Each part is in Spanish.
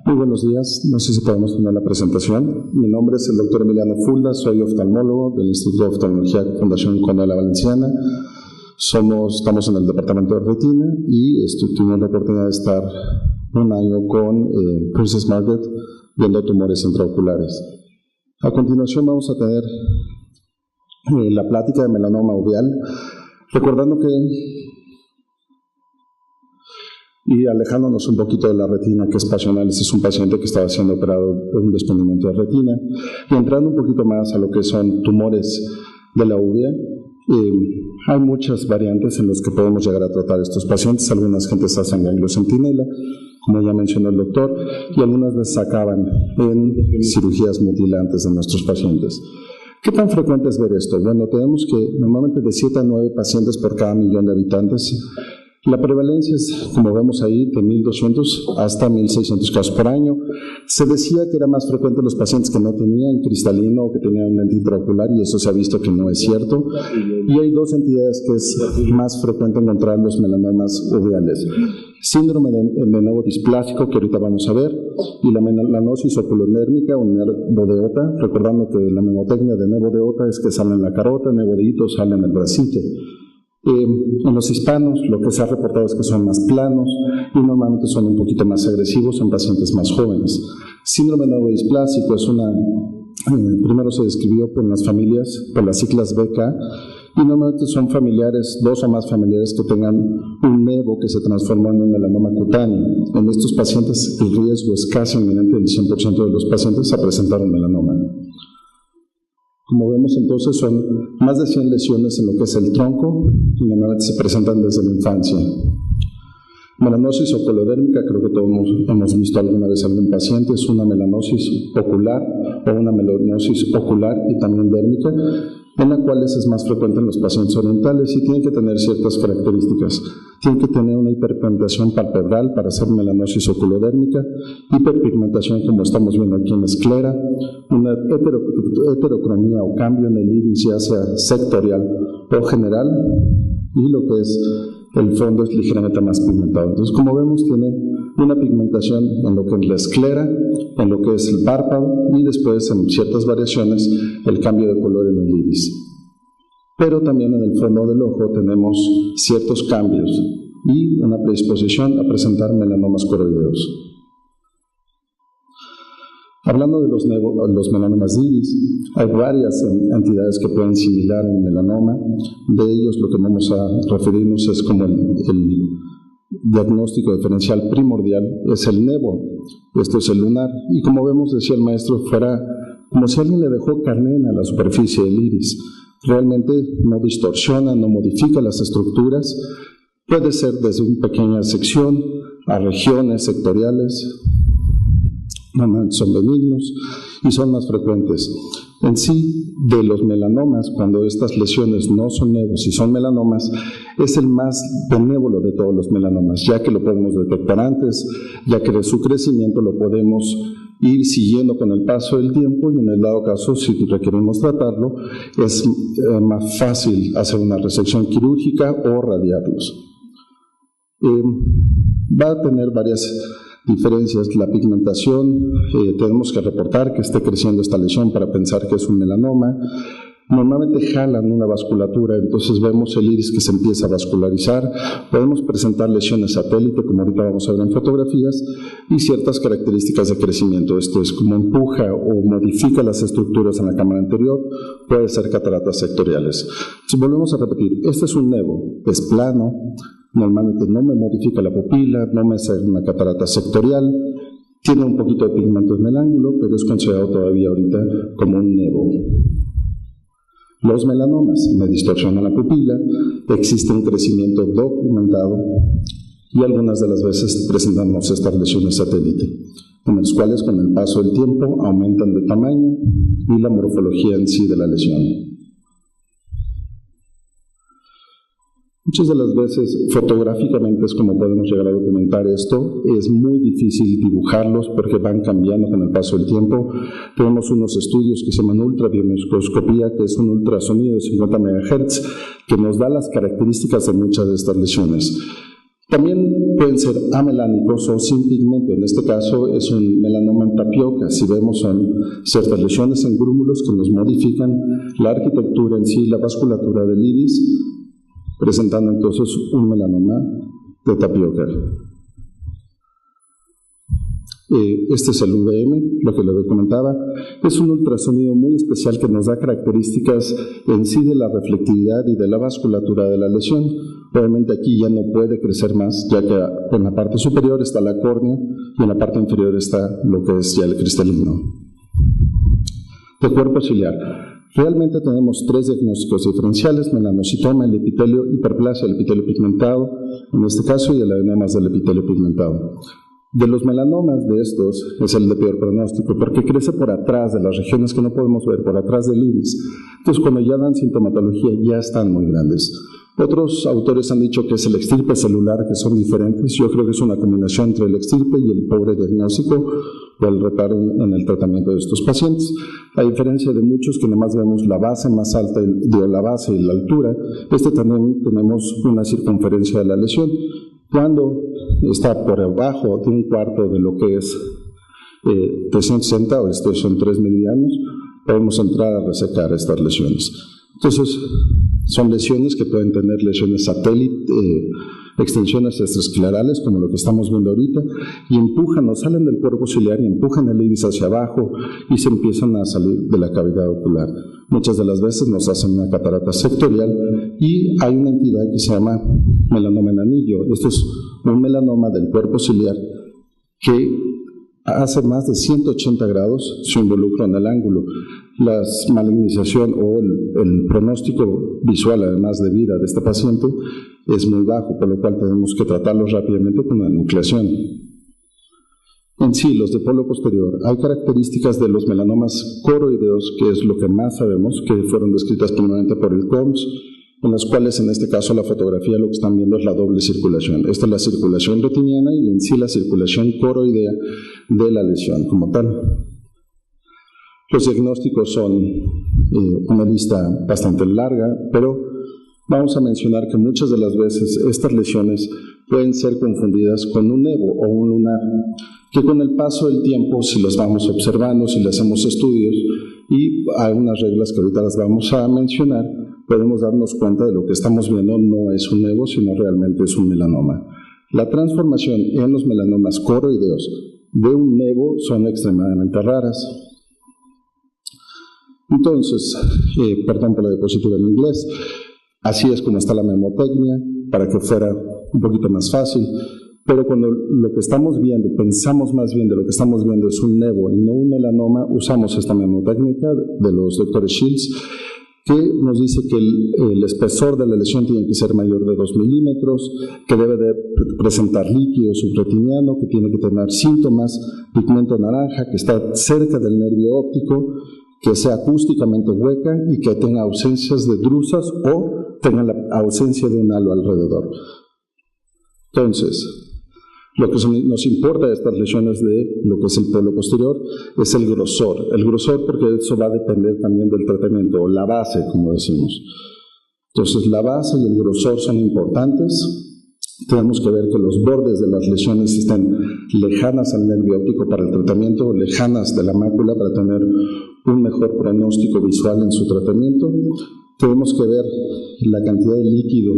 Muy buenos días, no sé si podemos tener la presentación. Mi nombre es el doctor Emiliano Fulda, soy oftalmólogo del Instituto de Oftalmología Fundación Conde de la Valenciana. Estamos en el departamento de retina y tuvimos la oportunidad de estar un año con Princess Margaret viendo tumores intraoculares. A continuación vamos a tener la plática de melanoma uveal, recordando que y alejándonos un poquito de la retina, que es pasional. Este es un paciente que estaba siendo operado por un desprendimiento de retina. Y entrando un poquito más a lo que son tumores de la uvea, hay muchas variantes en las que podemos llegar a tratar estos pacientes. Algunas gentes hacen gangliocentinela, como ya mencionó el doctor, y algunas veces acaban en cirugías mutilantes de nuestros pacientes. ¿Qué tan frecuente es ver esto? Bueno, tenemos que normalmente de 7 a 9 pacientes por cada millón de habitantes. La prevalencia es, como vemos ahí, de 1.200 hasta 1.600 casos por año. Se decía que era más frecuente los pacientes que no tenían cristalino o que tenían un lente intraocular, y eso se ha visto que no es cierto. Y hay dos entidades que es más frecuente encontrar los melanomas uveales. Síndrome de nevo displásico, que ahorita vamos a ver, y la melanosis oculonérmica o nevo de Ota, recordando que la mnemotecnia de nevo de Ota es que sale en la carota, nevo de hito sale en el bracito. En los hispanos lo que se ha reportado es que son más planos y normalmente son un poquito más agresivos en pacientes más jóvenes. Síndrome nevodisplasico es primero se describió por las familias, por las siglas BK, y normalmente son familiares, 2 o más familiares que tengan un nevo que se transformó en un melanoma cutáneo. En estos pacientes el riesgo es casi inminente del 100% de los pacientes a presentar un melanoma. Como vemos entonces son más de 100 lesiones en lo que es el tronco y normalmente se presentan desde la infancia. Melanosis oculodérmica, creo que todos hemos visto alguna vez algún paciente, es una melanosis ocular o una melanosis ocular y también dérmica, en la cual es más frecuente en los pacientes orientales y tienen que tener ciertas características. Tienen que tener una hiperpigmentación palpebral para hacer melanosis oculodérmica, hiperpigmentación como estamos viendo aquí en la esclera, una heterocromía o cambio en el iris ya sea sectorial o general, y lo que es el fondo es ligeramente más pigmentado. Entonces, como vemos, tiene una pigmentación en lo que es la esclera, en lo que es el párpado y después en ciertas variaciones el cambio de color en el iris. Pero también en el fondo del ojo tenemos ciertos cambios y una predisposición a presentar melanomas coroideos. Hablando de los melanomas de iris, hay varias entidades que pueden similar en melanoma. De ellos lo que vamos a referirnos es como el diagnóstico diferencial primordial, es el nevo. Esto es el lunar. Y como vemos, decía el maestro, fuera como si alguien le dejó carmín a la superficie del iris. Realmente no distorsiona, no modifica las estructuras. Puede ser desde una pequeña sección a regiones sectoriales. Normalmente son benignos y son más frecuentes. En sí, de los melanomas, cuando estas lesiones no son nevos y son melanomas, es el más benévolo de todos los melanomas, ya que lo podemos detectar antes, ya que de su crecimiento lo podemos ir siguiendo con el paso del tiempo, y en el dado caso, si requerimos tratarlo, es más fácil hacer una resección quirúrgica o radiarlos. Va a tener varias diferencias. La pigmentación, tenemos que reportar que esté creciendo esta lesión para pensar que es un melanoma. Normalmente jalan una vasculatura, entonces vemos el iris que se empieza a vascularizar. Podemos presentar lesiones satélite, como ahorita vamos a ver en fotografías, y ciertas características de crecimiento. Esto es como empuja o modifica las estructuras en la cámara anterior, puede ser cataratas sectoriales. Entonces volvemos a repetir, este es un nevo, es plano, normalmente no me modifica la pupila, no me hace una catarata sectorial, tiene un poquito de pigmento en el ángulo, pero es considerado todavía ahorita como un nevo. Los melanomas me distorsionan la pupila, existe un crecimiento documentado y algunas de las veces presentamos estas lesiones satélite, en las cuales con el paso del tiempo aumentan de tamaño y la morfología en sí de la lesión. Muchas de las veces, fotográficamente es como podemos llegar a documentar esto. Es muy difícil dibujarlos porque van cambiando con el paso del tiempo. Tenemos unos estudios que se llaman ultrabiomiscoscopía, que es un ultrasonido de 50 MHz, que nos da las características de muchas de estas lesiones. También pueden ser amelánicos o sin pigmento. En este caso es un melanoma en tapioca. Si vemos, son ciertas lesiones en grúmulos que nos modifican la arquitectura en sí, la vasculatura del iris, presentando entonces un melanoma de tapioca. Este es el VM, lo que le comentaba. Es un ultrasonido muy especial que nos da características en sí de la reflectividad y de la vasculatura de la lesión. Obviamente aquí ya no puede crecer más, ya que en la parte superior está la córnea y en la parte inferior está lo que es ya el cristalino. De cuerpo ciliar. Realmente tenemos 3 diagnósticos diferenciales: melanocitoma, el epitelio, hiperplasia, el epitelio pigmentado, en este caso, y el adenemas del epitelio pigmentado. De los melanomas de estos es el de peor pronóstico, porque crece por atrás de las regiones que no podemos ver, por atrás del iris. Entonces, cuando ya dan sintomatología, ya están muy grandes. Otros autores han dicho que es el extirpe celular, que son diferentes. Yo creo que es una combinación entre el extirpe y el pobre diagnóstico o el retardo en el tratamiento de estos pacientes. A diferencia de muchos que nomás vemos la base más alta, la base y la altura, también tenemos una circunferencia de la lesión. Cuando está por abajo de un cuarto de lo que es 360, o estos son 3 meridianos, podemos entrar a resecar estas lesiones. Entonces, son lesiones que pueden tener lesiones satélite, extensiones extraesclerales, como lo que estamos viendo ahorita, y empujan o salen del cuerpo ciliar y empujan el iris hacia abajo y se empiezan a salir de la cavidad ocular. Muchas de las veces nos hacen una catarata sectorial y hay una entidad que se llama melanoma en anillo. Esto es un melanoma del cuerpo ciliar que hace más de 180 grados se involucra en el ángulo. La malignización o el pronóstico visual, además de vida de este paciente, es muy bajo, por lo cual tenemos que tratarlo rápidamente con una nucleación. En sí, los de polo posterior, hay características de los melanomas coroideos, que es lo que más sabemos, que fueron descritas primeramente por el Combs, en las cuales, en este caso, la fotografía lo que están viendo es la doble circulación. Esta es la circulación retiniana y en sí la circulación coroidea de la lesión como tal. Los diagnósticos son una lista bastante larga, pero vamos a mencionar que muchas de las veces estas lesiones pueden ser confundidas con un nevo o un lunar, que con el paso del tiempo, si los vamos observando, si le hacemos estudios y hay unas reglas que ahorita las vamos a mencionar, podemos darnos cuenta de lo que estamos viendo no es un nevo, sino realmente es un melanoma. La transformación en los melanomas coroideos de un nevo son extremadamente raras. Entonces, perdón por la diapositiva en inglés, así es como está la memotecnia, para que fuera un poquito más fácil, pero cuando lo que estamos viendo, pensamos más bien de lo que estamos viendo es un nevo y no un melanoma, usamos esta memotécnica de los doctores Shields, que nos dice que el espesor de la lesión tiene que ser mayor de 2 milímetros, que debe de presentar líquido subretiniano, que tiene que tener síntomas, pigmento naranja, que está cerca del nervio óptico, que sea acústicamente hueca y que tenga ausencias de drusas o tenga la ausencia de un halo alrededor. Entonces, lo que nos importa de estas lesiones de lo que es el polo posterior es el grosor. El grosor, porque eso va a depender también del tratamiento, o la base, como decimos. Entonces, la base y el grosor son importantes. Tenemos que ver que los bordes de las lesiones estén lejanas al nervio óptico para el tratamiento, lejanas de la mácula para tener un mejor pronóstico visual en su tratamiento. Tenemos que ver la cantidad de líquido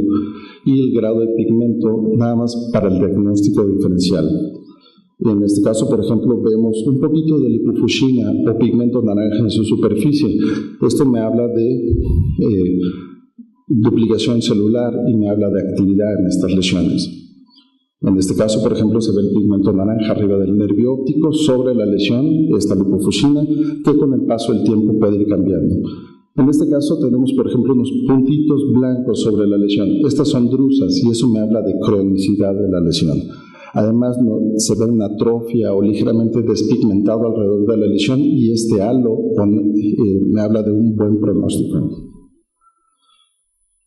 y el grado de pigmento nada más para el diagnóstico diferencial. En este caso, por ejemplo, vemos un poquito de lipofuscina o pigmento naranja en su superficie. Esto me habla de duplicación celular y me habla de actividad en estas lesiones. En este caso, por ejemplo, se ve el pigmento naranja arriba del nervio óptico sobre la lesión, esta lipofuscina, que con el paso del tiempo puede ir cambiando. En este caso tenemos, por ejemplo, unos puntitos blancos sobre la lesión. Estas son drusas y eso me habla de cronicidad de la lesión. Además, se ve una atrofia o ligeramente despigmentado alrededor de la lesión y este halo me habla de un buen pronóstico.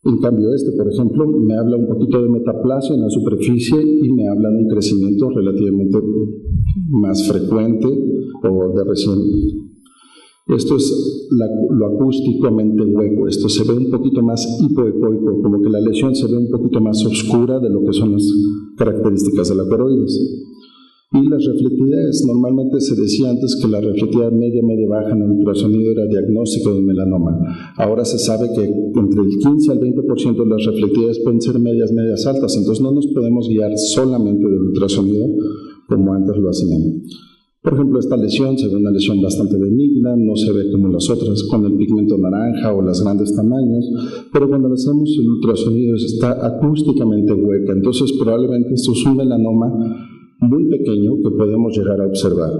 En cambio, por ejemplo, me habla un poquito de metaplasia en la superficie y me habla de un crecimiento relativamente más frecuente o de recién. Esto es lo acústicamente hueco. Esto se ve un poquito más hipoecoico, como que la lesión se ve un poquito más oscura de lo que son las características de la coroides. Y las reflectividades, normalmente se decía antes que la reflectividad media baja en el ultrasonido era diagnóstico de un melanoma. Ahora se sabe que entre el 15 al 20% de las reflectividades pueden ser medias altas, entonces no nos podemos guiar solamente del ultrasonido como antes lo hacían. Por ejemplo, esta lesión se ve una lesión bastante benigna, no se ve como las otras con el pigmento naranja o los grandes tamaños, pero cuando hacemos el ultrasonido está acústicamente hueca, entonces probablemente esto es un melanoma muy pequeño que podemos llegar a observar,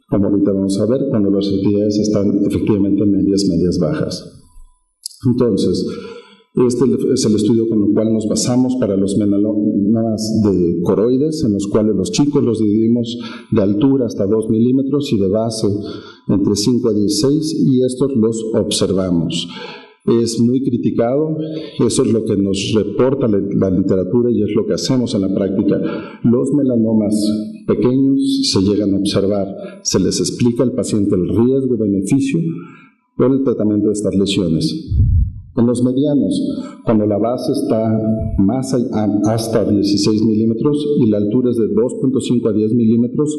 como ahorita vamos a ver cuando las reflectividades están efectivamente medias bajas. Entonces, este es el estudio con el cual nos basamos para los melanomas de coroides, en los cuales los chicos los dividimos de altura hasta 2 milímetros y de base entre 5 a 16, y estos los observamos. Es muy criticado, eso es lo que nos reporta la literatura y es lo que hacemos en la práctica. Los melanomas pequeños se llegan a observar, se les explica al paciente el riesgo-beneficio por el tratamiento de estas lesiones. En los medianos, cuando la base está más hasta 16 milímetros y la altura es de 2.5 a 10 milímetros,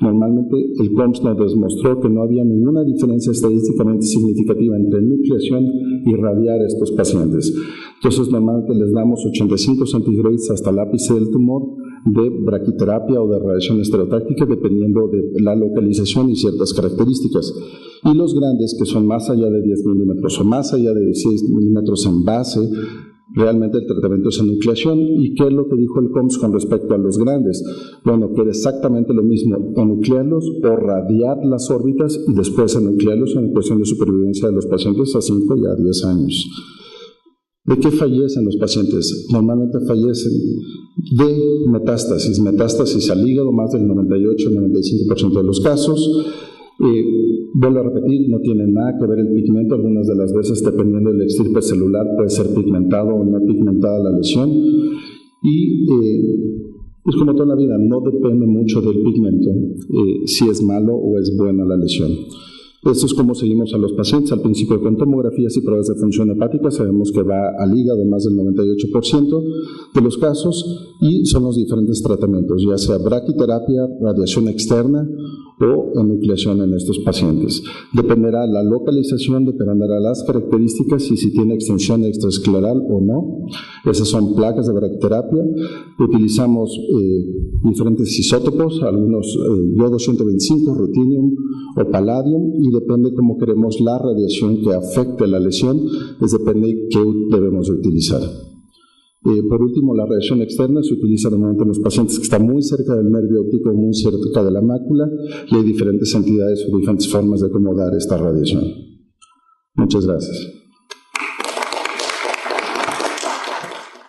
normalmente el COMS nos demostró que no había ninguna diferencia estadísticamente significativa entre nucleación y radiar a estos pacientes. Entonces, normalmente les damos 85 centigrados hasta el ápice del tumor de braquiterapia o de radiación estereotáctica, dependiendo de la localización y ciertas características. Y los grandes, que son más allá de 10 milímetros o más allá de 16 milímetros en base, realmente el tratamiento es enucleación. ¿Y qué es lo que dijo el COMS con respecto a los grandes? Bueno, que era exactamente lo mismo, enuclearlos o radiar las órbitas y después enuclearlos en cuestión de supervivencia de los pacientes a 5 y a 10 años. ¿De qué fallecen los pacientes? Normalmente fallecen de metástasis al hígado, más del 98-95% de los casos. Vuelvo a repetir, no tiene nada que ver el pigmento, algunas de las veces dependiendo del extirpe celular puede ser pigmentado o no pigmentada la lesión, y pues como toda la vida, no depende mucho del pigmento, si es malo o es buena la lesión. Esto es como seguimos a los pacientes. Al principio con tomografías y pruebas de función hepática sabemos que va al hígado más del 98% de los casos, y son los diferentes tratamientos, ya sea braquiterapia, radiación externa o enucleación en estos pacientes. Dependerá la localización, dependerá las características y si tiene extensión extraescleral o no. Esas son placas de braquiterapia. Utilizamos diferentes isótopos, algunos yodo 125, ruthenium o palladium, y depende cómo queremos la radiación que afecte la lesión, depende qué debemos de utilizar. Por último, la radiación externa se utiliza normalmente en los pacientes que están muy cerca del nervio óptico, muy cerca de la mácula, y hay diferentes entidades o diferentes formas de acomodar esta radiación. Muchas gracias.